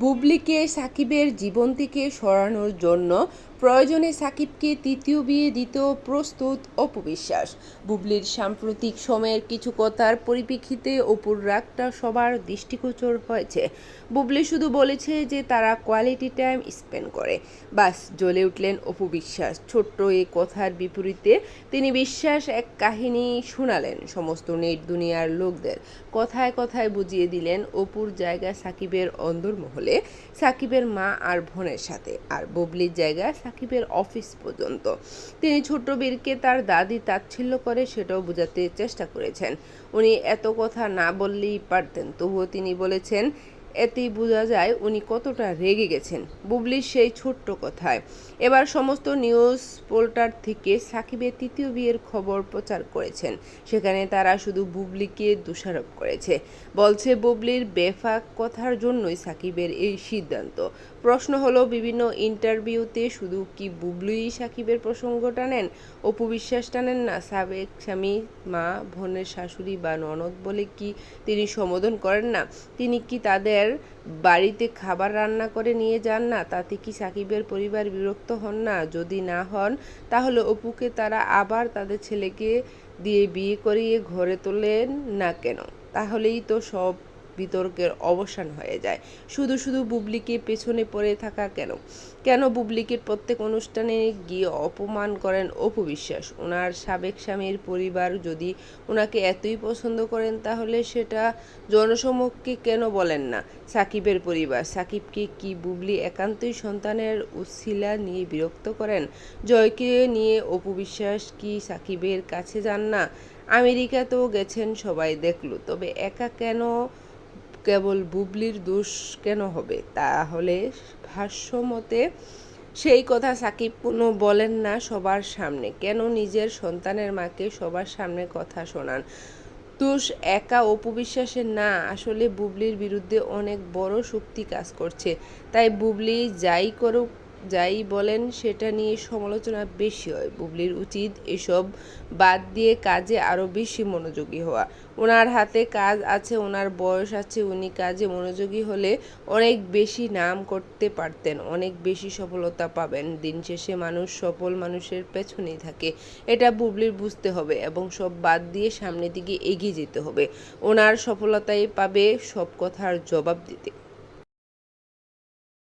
বুবলিকে সাকিবের জীবন থেকে সরানোর জন্য প্রয়োজনে সাকিবকে তৃতীয় বিয়ে দিতেও প্রস্তুত অপু বিশ্বাস। বুবলির সাম্প্রতিক সময়ের কিছু কথার পরিপ্রেক্ষিতে অপুর রাগটা সবার দৃষ্টিগোচর হয়েছে। বুবলি শুধু বলেছে যে তারা কোয়ালিটি টাইম স্পেন্ড করে, বাস জ্বলে উঠলেন অপু বিশ্বাস। ছোট্ট এই কথার বিপরীতে তিনি বিশ্বাস এক কাহিনী শোনালেন সমস্ত নেট দুনিয়ার লোকদের। কথায় কথায় বুঝিয়ে দিলেন অপুর জায়গা সাকিবের অন্দরমহলে, সাকিবের মা আর বোনের সাথে, আর বুবলির জায়গা সাকিবের অফিস পর্যন্ত। তিনি ছোট্ট বীরকে তার দাদি তাচ্ছিল্য করে সেটাও বোঝাতে চেষ্টা করেছেন। উনি এত কথা না বললেই পারতেন, তবুও তিনি বলেছেন। এতেই বোঝা যায় উনি কতটা রেগে গেছেন বুবলির সেই ছোট্ট কথায়। এবার সমস্ত নিউজ পোর্টাল থেকে সাকিবের তৃতীয় বিয়ের খবর প্রচার করেছেন। সেখানে তারা শুধু বুবলিকে দোষারোপ করেছে, বলছে বুবলির বেফাক কথার জন্যই সাকিবের এই সিদ্ধান্ত। প্রশ্ন হলো, বিভিন্ন ইন্টারভিউতে শুধু কি বুবলিই সাকিবের প্রসঙ্গ টানেন, অপু বিশ্বাস টানেন না? সাবেক স্বামী, মা, বোনের শাশুড়ি বা ননদ বলে কি তিনি সম্বোধন করেন না? তিনি কি তাদের বাড়িতে খাবার রান্না করে নিয়ে যান না? তাতে কি সাকিবের পরিবার বিরক্ত হন না? যদি না হন, তাহলে অপুকে তারা আবার তাদের ছেলেকে দিয়ে বিয়ে করিয়ে ঘরে তোলেন না কেন? তাহলেই তো সব বিতর্কের অবসান হয়ে যায়। শুধু শুধু বুবলিকে পেছনে পড়ে থাকা কেন? কেন বুবলিকে প্রত্যেক অনুষ্ঠানে গিয়ে অপমান করেন অপু বিশ্বাস? ওনার সাবেক স্বামীর পরিবার যদি ওনাকে এতই পছন্দ করেন, তাহলে সেটা জনসমক্ষে কেন বলেন না? সাকিবের পরিবার, সাকিবকে কি বুবলি একান্তই সন্তানের উছিলা নিয়ে বিরক্ত করেন? জয়কে নিয়ে অপু বিশ্বাস কি সাকিবের কাছে যান না? আমেরিকাতেও গেছেন, সবাই দেখল, তবে একা কেন? কেবল বুবলির দোষ কেন হবে? তাহলে ভাষ্যমতে সেই কথা সাকিব কোনো বলেন না সবার সামনে, কেন নিজের সন্তানের মাকে সবার সামনে কথা শোনান? দোষ একা অপু বিশ্বাসের না, আসলে বুবলির বিরুদ্ধে অনেক বড় শক্তি কাজ করছে। তাই বুবলি যাই করুক, যাই বলেন, সেটা নিয়ে সমালোচনা বেশি হয়। বুবলির উচিত এসব বাদ দিয়ে কাজে আরও বেশি মনোযোগী হওয়া। ওনার হাতে কাজ আছে, ওনার বয়স আছে, উনি কাজে মনোযোগী হলে অনেক বেশি নাম করতে পারতেন, অনেক বেশি সফলতা পাবেন। দিন শেষে মানুষ সফল মানুষের পেছনেই থাকে, এটা বুবলির বুঝতে হবে এবং সব বাদ দিয়ে সামনের দিকে এগিয়ে যেতে হবে। ওনার সফলতাই পাবে সব কথার জবাব দিতে।